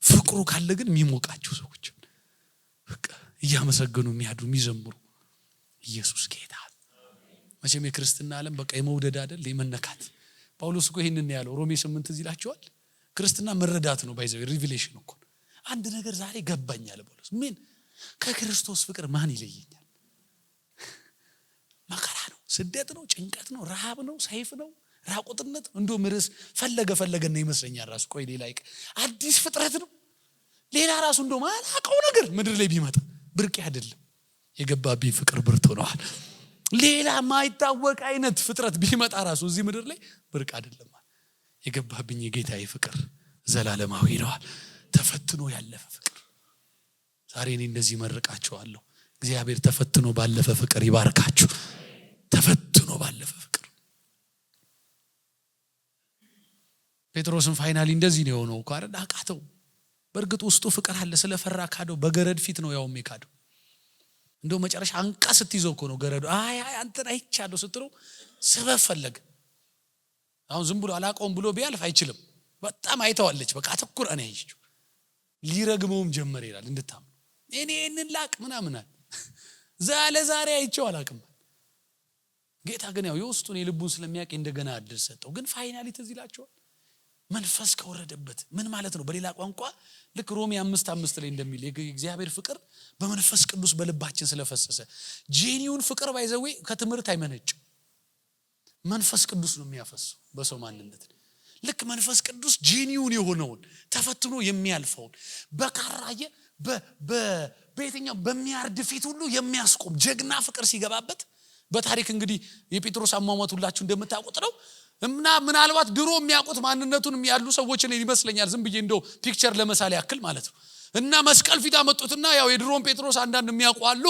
ፍቅሩ ካለ ግን የሚሞቃቸው ሰዎች በቃ እያመሰገኑ የሚያድሩ የሚዘምሩ ኢየሱስ ጌታ። መቼም የክርስትና ዓለም በቃ የመውደድ አይደል የመነካት። ጳውሎስ እኮ ይሄንን ያለው ሮሜ 8 እዚህ ይላችኋል። ክርስትና መረዳት ነው ባይዘው ሪቪሌሽን እኮ። አንድ ነገር ዛሬ ገባኝ አለ ጳውሎስ። ምን ከክርስቶስ ፍቅር ማን ይለየኛል? መከራ ነው፣ ስደት ነው፣ ጭንቀት ነው፣ ረሃብ ነው፣ ሰይፍ ነው፣ ራቁትነት ነው። እንደው ምርስ ፈለገና ይመስለኛል ራሱ ቆይ ሌላ አዲስ ፍጥረት ነው። ሌላ ራሱ እንደው ማላቀው ነገር ምድር ላይ ቢመጣ ብርቅ አይደለም። የገባብኝ ፍቅር ብርቱ ነው። ሌላ ማይታወቅ አይነት ፍጥረት ቢመጣ ራሱ እዚህ ምድር ላይ ብርቅ አይደለም። የገባብኝ የጌታዬ ፍቅር ዘላለማዊ ነው። ተፈትኖ ያለፈ ፍቅር። ዛሬ እኔ እንደዚህ መርቃችኋለሁ። እግዚአብሔር ተፈትኖ ባለፈ ፍቅር ይባርካችሁ። ተፈትኖ ባለፈ ፍቅር። ጴጥሮስን ፋይናሊ እንደዚህ ነው የሆነው እኮ አይደል? አቃተው። በእርግጥ ውስጡ ፍቅር አለ፣ ስለፈራ ካደው። በገረድ ፊት ነው ያውም የካደው። እንደው መጨረሻ አንቃ ስትይዘው እኮ ነው ገረዱ አይ አንተን አይቻለሁ ስትለው ሰበብ ፈለገ። አሁን ዝም ብሎ አላቆም ብሎ ቢያልፍ አይችልም። በጣም አይተዋለች። በቃ አተኩር እኔ አይቼው ሊረግመውም ጀመረ ይላል። እንድታም እኔ እንላቅ ምናምን ዛሬ አይቼው አላቅም። ጌታ ግን ያው የውስጡን የልቡን ስለሚያውቅ እንደገና እድል ሰጠው። ግን ፋይናሊ ትዝ ይላችኋል መንፈስ ከወረደበት ምን ማለት ነው? በሌላ ቋንቋ ልክ ሮሜ 5:5 ላይ እንደሚል የእግዚአብሔር ፍቅር በመንፈስ ቅዱስ በልባችን ስለፈሰሰ ጄኒውን ፍቅር ባይዘው ከትምህርት አይመነጭም። መንፈስ ቅዱስ ነው የሚያፈሰው በሰው ማንነት። ልክ መንፈስ ቅዱስ ጄኒውን የሆነውን ተፈትኖ የሚያልፈውን በካራየ በየትኛው በሚያርድ ፊት ሁሉ የሚያስቆም ጀግና ፍቅር ሲገባበት በታሪክ እንግዲህ የጴጥሮስ አሟሟት ሁላችሁ እንደምታውቁት ነው። እና ምናልባት ድሮ የሚያውቁት ማንነቱን ያሉ ሰዎች እኔ ይመስለኛል ዝም ብዬ እንደው ፒክቸር ለምሳሌ ያክል ማለት ነው። እና መስቀል ፊት አመጡትና ያው የድሮን ጴጥሮስ አንዳንድ የሚያውቁ አሉ።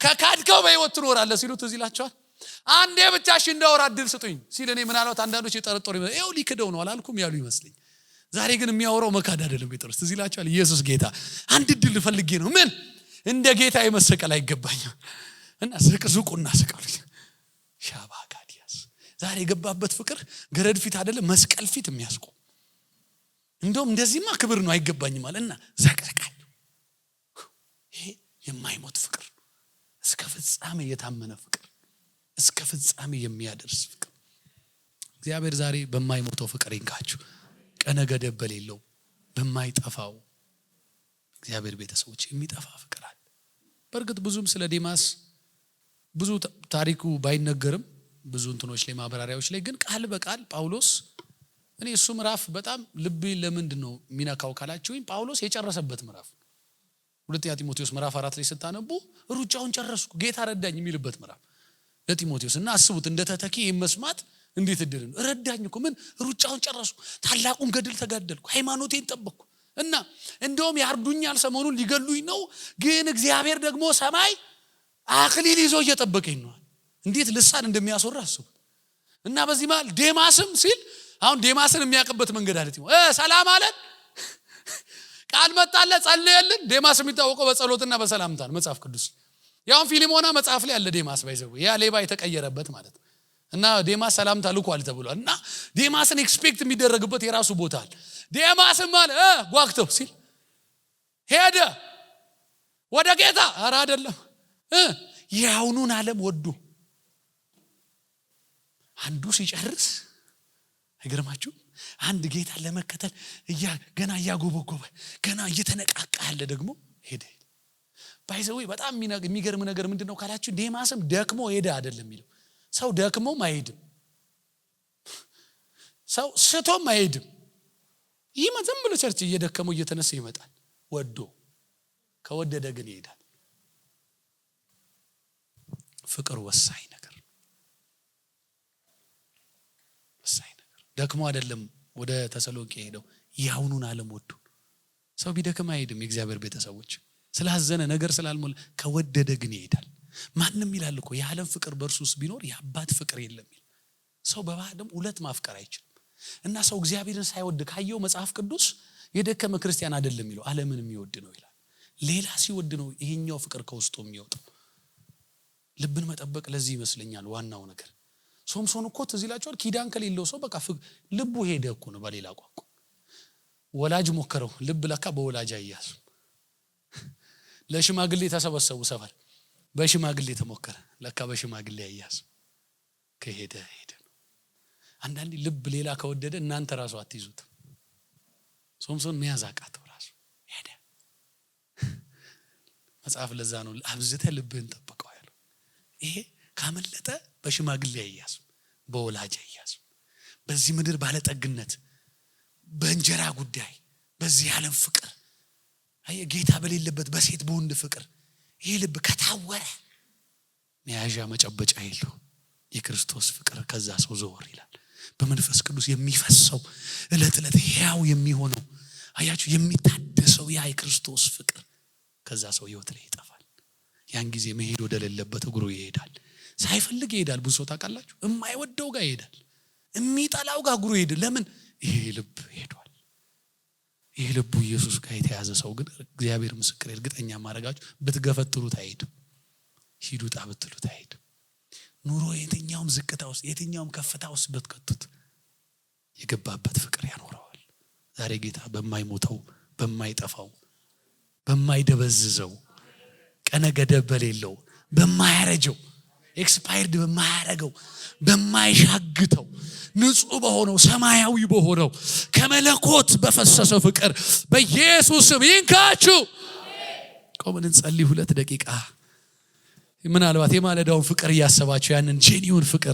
ከካድከው በሕይወት ትኖራለህ ሲሉት እዚህ ይላቸዋል። አንዴ ብቻሽ እንዳወራ እድል ስጡኝ ሲል እኔ ምናልባት አንዳንዶች የጠረጠሩ ይሄው ሊክደው ነው አላልኩም ያሉ ይመስለኝ። ዛሬ ግን የሚያወራው መካድ አይደለም ጴጥሮስ። እዚህ ይላቸዋል ኢየሱስ ጌታ አንድ እድል ፈልጌ ነው። ምን እንደ ጌታ የመሰቀል አይገባኝም እና ዝቁና ስቀሉኝ ሻባጋዲያስ። ዛሬ የገባበት ፍቅር ገረድ ፊት አይደለም መስቀል ፊት የሚያስቆም። እንደውም እንደዚህማ ክብር ነው አይገባኝም አለና ዘቅዘቃኝ። ይሄ የማይሞት ፍቅር፣ እስከ ፍጻሜ የታመነ ፍቅር፣ እስከ ፍጻሜ የሚያደርስ ፍቅር። እግዚአብሔር ዛሬ በማይሞተው ፍቅር ይንካችሁ፣ ቀነ ገደብ በሌለው በማይጠፋው እግዚአብሔር ቤተሰቦች የሚጠፋ ፍቅር አለ። በእርግጥ ብዙም ስለ ዴማስ ብዙ ታሪኩ ባይነገርም ብዙ እንትኖች ላይ ማብራሪያዎች ላይ ግን ቃል በቃል ጳውሎስ እኔ እሱ ምዕራፍ በጣም ልብ ለምንድን ነው ሚናካው ካላችሁኝ ጳውሎስ የጨረሰበት ምዕራፍ ሁለተኛ ጢሞቴዎስ ምዕራፍ 4 ላይ ስታነቡ ሩጫውን ጨረስኩ ጌታ ረዳኝ የሚልበት ምዕራፍ ለጢሞቴዎስ። እና አስቡት እንደ ተተኪ መስማት እንዴት እድል ነው። ረዳኝ እኮ ምን ሩጫውን ጨረስኩ፣ ታላቁን ገድል ተጋደልኩ፣ ሃይማኖቴን ጠበቅኩ እና እንደውም ያርዱኛል ሰሞኑን ሊገሉኝ ነው፣ ግን እግዚአብሔር ደግሞ ሰማይ አክሊል ይዞ እየጠበቀኝ ነው። እንዴት ልሳን እንደሚያስወራ አስቡት። እና በዚህ መሃል ዴማስም ሲል አሁን ዴማስን የሚያቀበት መንገድ አለ። ሰላም አለን ቃል መጣለት ጸለየልን። ዴማስ የሚታወቀው በጸሎትና በሰላምታ ነው መጽሐፍ ቅዱስ። ያውን ፊሊሞና መጽሐፍ ላይ ያለ ዴማስ ባይዘው ያ ሌባ የተቀየረበት ማለት ነው። እና ዴማስ ሰላምታ ልኳል ተብሏል። እና ዴማስን ኤክስፔክት የሚደረግበት የራሱ ቦታ አለ። ዴማስም አለ ጓግተው ሲል ሄደ ወደ ጌታ። ኧረ አይደለም ያውኑን ዓለም ወዱ አንዱ ሲጨርስ አይገርማችሁ? አንድ ጌታ ለመከተል ገና እያጎበጎበ ገና እየተነቃቃ ያለ ደግሞ ሄደ። ባይዘው በጣም የሚገርም ነገር ምንድነው ካላችሁ ዴማስም ደክሞ ሄደ አይደለም የሚለው። ሰው ደክሞም አይሄድም፣ ሰው ስቶም አይሄድም። ይህ ዝም ብሎ ቸርች እየደከመው እየተነሳ ይመጣል። ወዶ ከወደደ ግን ይሄዳል። ፍቅር ወሳኝ ነገር፣ ወሳኝ ነገር። ደክሞ አይደለም ወደ ተሰሎንቄ ሄደው ያውኑን ዓለም ወዶ። ሰው ቢደክም አይሄድም። የእግዚአብሔር ቤተሰቦች ስላዘነ ነገር ስላልሞላ ከወደደ ግን ይሄዳል። ማንም ይላል እኮ የዓለም ፍቅር በእርሱስ ቢኖር የአባት ፍቅር የለም ይል። ሰው በባህሪው ሁለት ማፍቀር አይችልም። እና ሰው እግዚአብሔርን ሳይወድ ካየው መጽሐፍ ቅዱስ የደከመ ክርስቲያን አይደለም ይለው፣ ዓለምን የሚወድ ነው ይላል። ሌላ ሲወድ ነው ይሄኛው ፍቅር ከውስጡ የሚወጣው። ልብን መጠበቅ ለዚህ ይመስለኛል ዋናው ነገር። ሶምሶን እኮ ትዝ ይላችኋል ኪዳን ከሌለው ሰው በቃ ልቡ ሄደ እኮ ነው። በሌላ ቋንቋ ወላጅ ሞከረው፣ ልብ ለካ በወላጅ አያዝ። ለሽማግሌ ተሰበሰቡ ሰፈር፣ በሽማግሌ ተሞከረ፣ ለካ በሽማግሌ አያዝ። ከሄደ ሄደ ነው። አንዳንዴ ልብ ሌላ ከወደደ እናንተ ራሱ አትይዙት። ሶምሶን መያዝ አቃተው ራሱ ሄደ። መጽሐፍ ለዛ ነው አብዝተህ ልብህን ጠብቀው ያለው። ይሄ ካመለጠ በሽማግሌ አያዝ፣ በወላጅ አያዝ። በዚህ ምድር ባለጠግነት፣ በእንጀራ ጉዳይ፣ በዚህ ዓለም ፍቅር፣ ጌታ በሌለበት በሴት በወንድ ፍቅር ይሄ ልብ ከታወረ መያዣ መጨበጫ የለው። የክርስቶስ ፍቅር ከዛ ሰው ዘወር ይላል። በመንፈስ ቅዱስ የሚፈሰው ዕለት ዕለት ሕያው የሚሆነው አያችሁ የሚታደሰው ያ የክርስቶስ ፍቅር ከዛ ሰው ህይወት ላይ ይጠፋል። ያን ጊዜ መሄድ ወደሌለበት እግሩ ይሄዳል። ሳይፈልግ ይሄዳል። ብዙ ሰው ታውቃላችሁ የማይወደው ጋር ይሄዳል፣ የሚጠላው ጋር እግሩ ይሄዳል። ለምን? ይሄ ልብ ሄዷል። ይሄ ልቡ ኢየሱስ ጋር የተያዘ ሰው ግን እግዚአብሔር ምስክር እርግጠኛ ማረጋችሁ ብትገፈትሩት አይሄድም፣ ሂዱጣ ብትሉት አይሄድም። ኑሮ የትኛውም ዝቅታ ውስጥ የትኛውም ከፍታ ውስጥ ብትከቱት የገባበት ፍቅር ያኖረዋል። ዛሬ ጌታ በማይሞተው በማይጠፋው በማይደበዝዘው ቀነ ገደብ በሌለው በማያረጀው ኤክስፓየርድ በማያረገው በማይሻግተው ንጹህ በሆነው ሰማያዊ በሆነው ከመለኮት በፈሰሰው ፍቅር በኢየሱስ ስም ይንካችሁ። ቆመን እንጸልይ 2 ደቂቃ። ምናልባት የማለዳውን ፍቅር እያሰባችሁ ያንን ጄኒውን ፍቅር